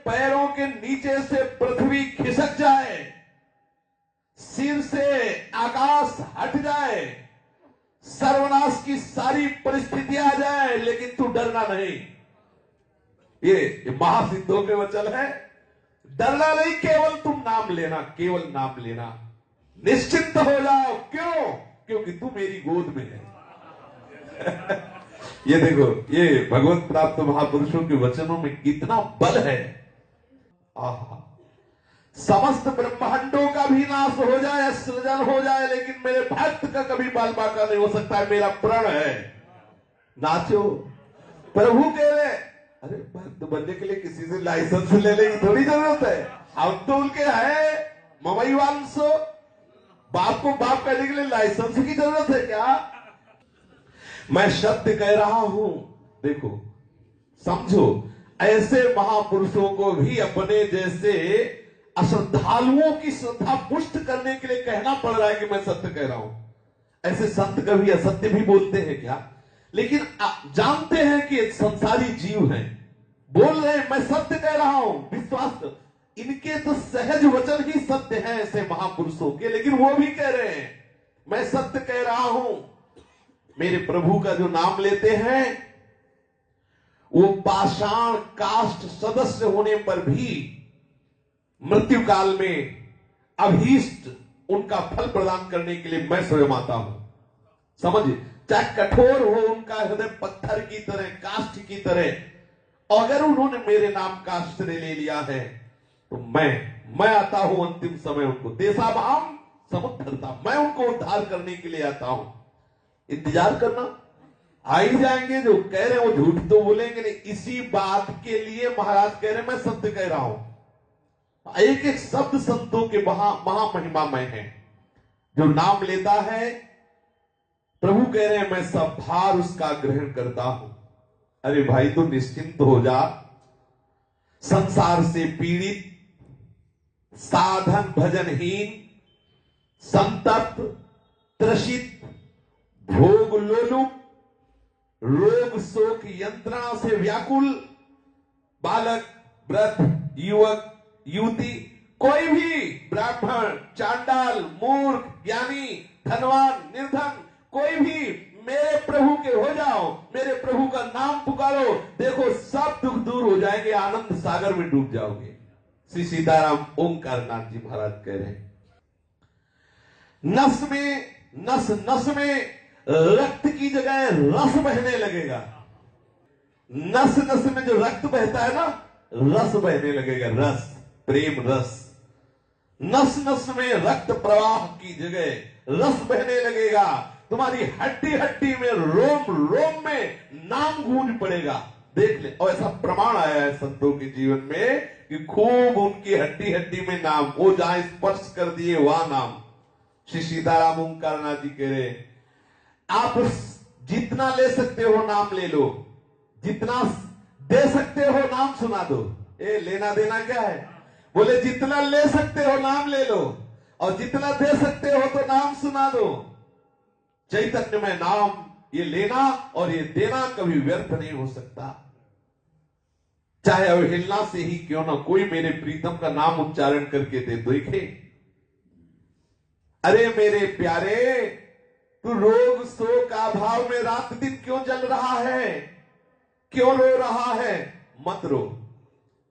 पैरों के नीचे से पृथ्वी खिसक जाए, सिर से आकाश हट जाए, सर्वनाश की सारी परिस्थितियां आ जाए, लेकिन तू डरना नहीं। ये महासिद्धों के वचन है। डरना नहीं, केवल तुम नाम लेना, केवल नाम लेना, निश्चिंत हो जाओ। क्यों? क्योंकि तू मेरी गोद में है। ये देखो, ये भगवत प्राप्त महापुरुषों के वचनों में कितना बल है। आहा, समस्त ब्रह्मांडों का भी नाश हो जाए, सृजन हो जाए, लेकिन मेरे भक्त का कभी बाल बाका नहीं हो सकता है। मेरा प्रण है। नाचो। प्रभु कह रहे, अरे भक्त बनने के लिए किसी से लाइसेंस लेने की थोड़ी जरूरत है। हम तो उनके है ममई वंश। बाप को बाप कहने के लिए लाइसेंस की जरूरत है क्या? मैं सत्य कह रहा हूं। देखो, समझो, ऐसे महापुरुषों को भी अपने जैसे अश्रद्धालुओं की श्रद्धा पुष्ट करने के लिए कहना पड़ रहा है कि मैं सत्य कह रहा हूं। ऐसे संत कभी असत्य भी बोलते हैं क्या? लेकिन जानते हैं कि एक संसारी जीव है, बोल रहे हैं मैं सत्य कह रहा हूं, विश्वास। इनके तो सहज वचन ही सत्य है ऐसे महापुरुषों के, लेकिन वो भी कह रहे हैं मैं सत्य कह रहा हूं। मेरे प्रभु का जो नाम लेते हैं, वो पाषाण काष्ठ सदस्य होने पर भी मृत्यु काल में अभीष्ट उनका फल प्रदान करने के लिए मैं स्वयं आता हूं। समझिए, चाहे कठोर हो उनका हृदय, पत्थर की तरह, काष्ठ की तरह, अगर उन्होंने मेरे नाम का आश्रय ले लिया है तो मैं आता हूं अंतिम समय उनको देशाभाम समुद्धरता, मैं उनको उद्धार करने के लिए आता हूं। इंतजार करना, आ ही जाएंगे। जो कह रहे हैं वो झूठ तो बोलेंगे नहीं। इसी बात के लिए महाराज कह रहे हैं मैं सत्य कह रहा हूं। एक एक शब्द संतों के महामहिमामय है। जो नाम लेता है, प्रभु कह रहे हैं मैं सब भार उसका ग्रहण करता हूं। अरे भाई, तो निश्चिंत हो जा। संसार से पीड़ित, साधन भजनहीन, संतप्त, त्रसित, भोग लोलुप, रोग शोक यंत्रणा से व्याकुल बालक, वृद्ध, युवक, युवती, कोई भी ब्राह्मण, चांडाल, मूर्ख, ज्ञानी, धनवान, निर्धन, कोई भी मेरे प्रभु के हो जाओ, मेरे प्रभु का नाम पुकारो, देखो सब दुख दूर हो जाएंगे, आनंद सागर में डूब जाओगे। श्री सीताराम ओंकार नाथ जी महाराज कह रहे हैं। नस में रक्त की जगह रस बहने लगेगा। नस नस में जो रक्त बहता है ना, रस बहने लगेगा, रस, प्रेम रस। नस नस में रक्त प्रवाह की जगह रस बहने लगेगा। तुम्हारी हड्डी हड्डी में, रोम रोम में नाम गूंज पड़ेगा। देख ले, और ऐसा प्रमाण आया है संतों के जीवन में कि खूब उनकी हड्डी हड्डी में नाम, वो जहां स्पर्श कर दिए वहां नाम। श्री सीताराम ओंकार नाथ जी कह रहे, आप जितना ले सकते हो नाम ले लो, जितना दे सकते हो नाम सुना दो। ए, लेना देना क्या है? बोले जितना ले सकते हो नाम ले लो, और जितना दे सकते हो तो नाम सुना दो। चैतन्य में नाम, ये लेना और ये देना कभी व्यर्थ नहीं हो सकता। चाहे अवहेलना से ही क्यों ना कोई मेरे प्रीतम का नाम उच्चारण करके दे देखे। अरे मेरे प्यारे, तू रोग शोक अभाव में रात दिन क्यों जल रहा है, क्यों रो रहा है? मत रो,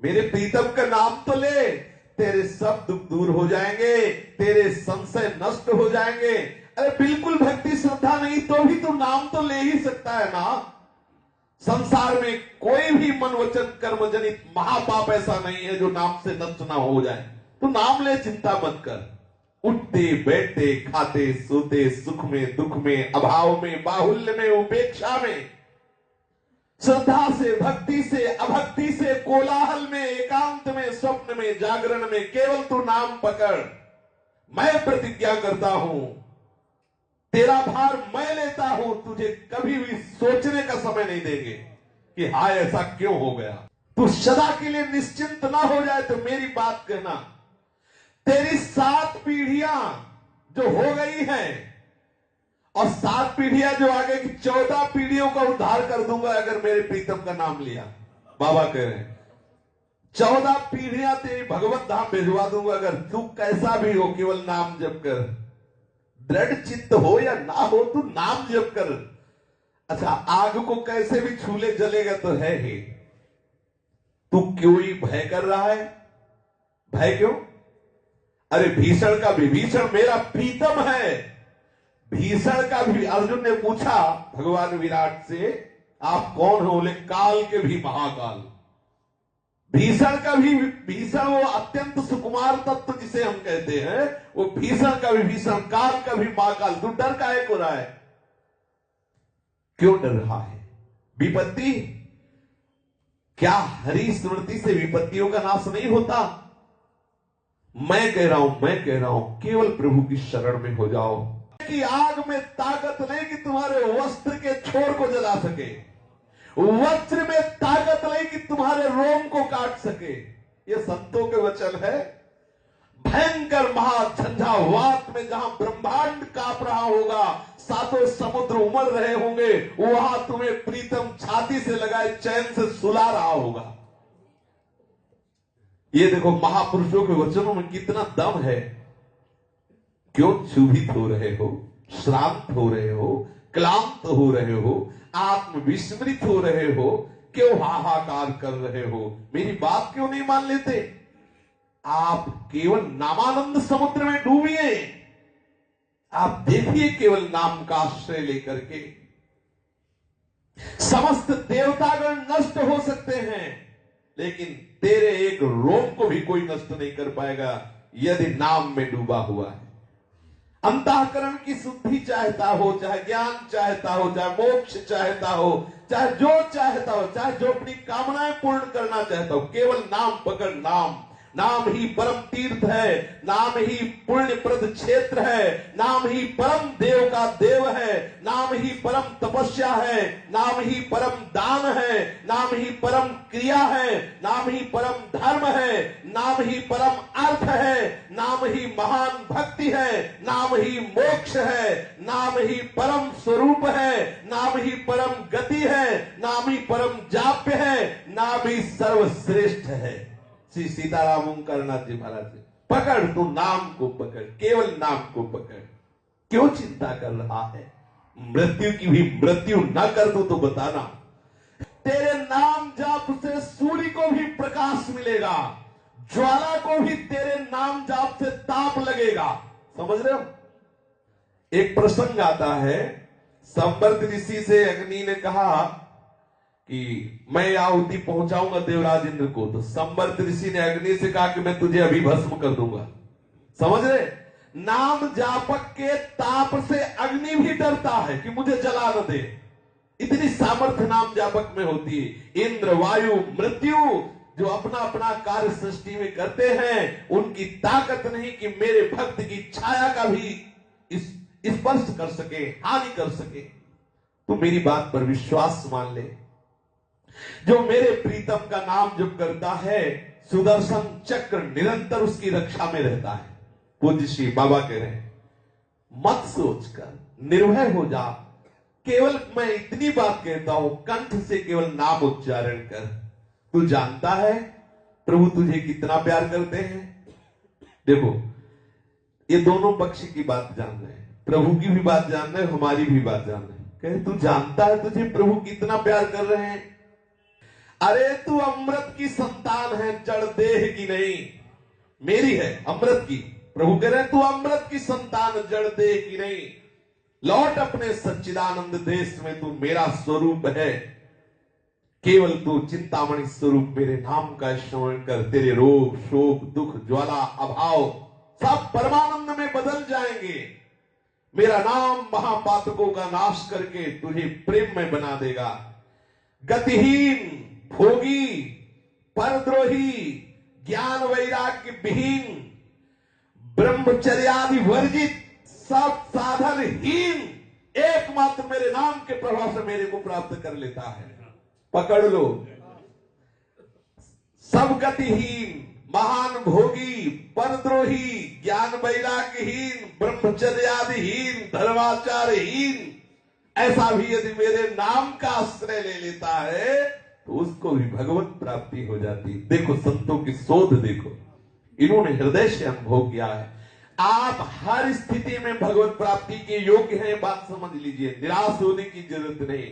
मेरे प्रीतम का नाम तो ले, तेरे सब दुख दूर हो जाएंगे, तेरे संशय नष्ट हो जाएंगे। अरे बिल्कुल भक्ति श्रद्धा नहीं तो भी तू नाम तो ले ही सकता है ना। संसार में कोई भी मन वचन कर्म जनित महापाप ऐसा नहीं है जो नाम से नष्ट ना हो जाए। तू नाम ले, चिंता मत कर। उठते बैठते, खाते सोते, सुख में दुख में, अभाव में, बाहुल्य में, उपेक्षा में, श्रद्धा से, भक्ति से, अभक्ति से, कोलाहल में, एकांत में, स्वप्न में, जागरण में, केवल तू नाम पकड़। मैं प्रतिज्ञा करता हूं, तेरा भार मैं लेता हूं, तुझे कभी भी सोचने का समय नहीं देंगे कि हाय ऐसा क्यों हो गया। तू सदा के लिए निश्चिंत ना हो जाए तो मेरी बात कहना। तेरी 7 पीढ़ियां जो हो गई हैं और 7 पीढ़ियां जो आगे की 14 पीढ़ियों का उद्धार कर दूंगा अगर मेरे प्रीतम का नाम लिया। बाबा कह रहे हैं 14 पीढ़ियां तेरी भगवत धाम भिजवा दूंगा, अगर तू कैसा भी हो केवल नाम जप कर। दृढ़ चित्त हो या ना हो, तू नाम जप कर। अच्छा, आग को कैसे भी छूले जलेगा तो है ही। तू क्यों ही भय कर रहा है? भय क्यों? अरे भीषण का विभीषण मेरा प्रीतम है। भीषण का भी अर्जुन ने पूछा भगवान विराट से, आप कौन हो? बोले काल के भी महाकाल। भीषण का भी भीषण, वो अत्यंत सुकुमार तत्व जिसे हम कहते हैं, वो भीषण का भी भीषण, काल का भी महाकाल। तू डर काहे को रहा है? क्यों डर रहा है? विपत्ति क्या हरि स्मृति से विपत्तियों का नाश नहीं होता? मैं कह रहा हूं केवल प्रभु की शरण में हो जाओ। कि आग में ताकत नहीं कि तुम्हारे वस्त्र के छोर को जला सके, वज्र में ताकत नहीं कि तुम्हारे रोम को काट सके। ये संतों के वचन है। भयंकर महाझंझावात में जहां ब्रह्मांड कांप रहा होगा, सातों समुद्र उमड़ रहे होंगे, वहां तुम्हें प्रीतम छाती से लगाए चैन से सुला रहा होगा। ये देखो महापुरुषों के वचनों में कितना दम है। क्यों क्षुभित हो रहे हो, श्रांत हो रहे हो, क्लांत हो रहे हो, आत्मविस्मृत हो रहे हो? क्यों हाहाकार कर रहे हो? मेरी बात क्यों नहीं मान लेते? आप केवल नामानंद समुद्र में डूबिए। आप देखिए केवल नाम का आश्रय लेकर के समस्त देवतागण नष्ट हो सकते हैं, लेकिन तेरे एक रोम को भी कोई नष्ट नहीं कर पाएगा यदि नाम में डूबा हुआ है। अंतःकरण की शुद्धि चाहता हो, चाहे ज्ञान चाहता हो, चाहे मोक्ष चाहता हो, चाहे जो चाहता हो, चाहे जो अपनी कामनाएं पूर्ण करना चाहता हो, केवल नाम पकड़। नाम ही परम तीर्थ है, नाम ही पुण्यप्रद क्षेत्र है, नाम ही परम देव का देव है, नाम ही परम तपस्या है, नाम ही परम दान है, नाम ही परम क्रिया है, नाम ही परम धर्म है, नाम ही परम अर्थ है, नाम ही महान भक्ति है, नाम ही मोक्ष है, नाम ही परम स्वरूप है, नाम ही परम गति है, नाम ही परम जाप्य है, नाम ही सर्वश्रेष्ठ है। श्री सीताराम ओंकारनाथ जी महाराज जी, पकड़, तू नाम को पकड़, केवल नाम को पकड़। क्यों चिंता कर रहा है? मृत्यु की भी मृत्यु न कर दो तो बताना। तेरे नाम जाप से सूर्य को भी प्रकाश मिलेगा, ज्वाला को भी तेरे नाम जाप से ताप लगेगा। समझ रहे हो? एक प्रसंग आता है, संवर्त ऋषि से अग्नि ने कहा कि मैं आहुति पहुंचाऊंगा देवराज इंद्र को, तो संवर्त ऋषि ने अग्नि से कहा कि मैं तुझे अभी भस्म कर दूंगा। समझ रहे? नाम जापक के ताप से अग्नि भी डरता है कि मुझे जला न दे। इतनी सामर्थ्य नाम जापक में होती है। इंद्र, वायु, मृत्यु जो अपना अपना कार्य सृष्टि में करते हैं, उनकी ताकत नहीं कि मेरे भक्त की छाया का भी स्पर्श कर सके, हानि कर सके। तू मेरी बात पर विश्वास मान ले। जो मेरे प्रीतम का नाम जप करता है, सुदर्शन चक्र निरंतर उसकी रक्षा में रहता है। पूज्य श्री बाबा कह रहे हैं, मत सोचकर निर्भय हो जा। केवल मैं इतनी बात कहता हूं, कंठ से केवल नाम उच्चारण कर। तू जानता है प्रभु तुझे कितना प्यार करते हैं। देखो, ये दोनों पक्ष की बात जान रहे हैं, प्रभु की भी बात जान रहे हैं, हमारी भी बात जान रहे हैं। कहे तू जानता है तुझे प्रभु कितना प्यार कर रहे हैं? अरे तू अमृत की संतान है, जड़ देह की नहीं, मेरी है, अमृत की। प्रभु कह रहे हैं तू अमृत की संतान, जड़ देह की नहीं। लौट अपने सच्चिदानंद देश में, तू मेरा स्वरूप है। केवल तू चिंतामणि स्वरूप मेरे नाम का श्रवण कर, तेरे रोग, शोक, दुख, ज्वाला, अभाव सब परमानंद में बदल जाएंगे। मेरा नाम महापातकों का नाश करके तुझे प्रेम में बना देगा। गतिहीन, भोगी, परद्रोही, ज्ञान वैराग्य विहीन, ब्रह्मचर्यादि वर्जित, सब साधनहीन एकमात्र मेरे नाम के प्रभाव से मेरे को प्राप्त कर लेता है। पकड़ लो। सब गतिहीन, महान भोगी, परद्रोही, ज्ञान वैराग्यहीन, ब्रह्मचर्यादिहीन, धर्माचारहीन, ऐसा भी यदि मेरे नाम का आश्रय ले लेता है तो उसको भी भगवत प्राप्ति हो जाती। देखो संतों की शोध देखो, इन्होंने हृदय से अनुभव किया है। आप हर स्थिति में भगवत प्राप्ति के योग्य हैं, बात समझ लीजिए, निराश होने की जरूरत नहीं।